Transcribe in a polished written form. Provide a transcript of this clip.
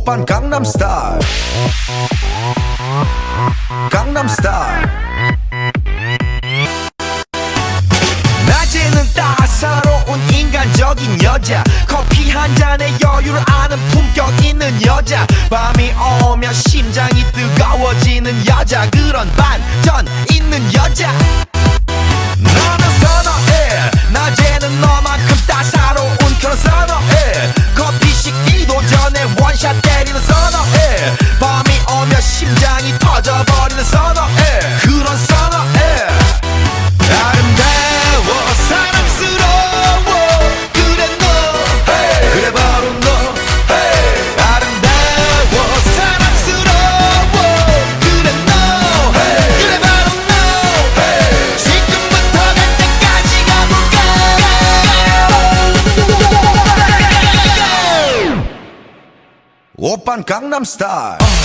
오빤 강남스타일 강남스타일 낮에는 따사로운 인간적인 여자 커피 한 잔에 여유를 아는 품격 있는 여자 밤이 오면 심장이 뜨거워지는 여자 그런 반전 있는 여자 너는 선어해 낮에는 너만큼 따사로운 그런 선어해 커피 식기도 전에 원샷 때리는 선어해 밤이 오면 심장이 터져버리는 선어해 그런 선어해 아름다워 사랑스러워 그래 너 hey. 그래 바로 너 hey. 아름다워 사랑스러워 그래 너 hey. 그래 바로 너 hey. 지금부터 갈 때까지 가볼까 오빤 강남스타일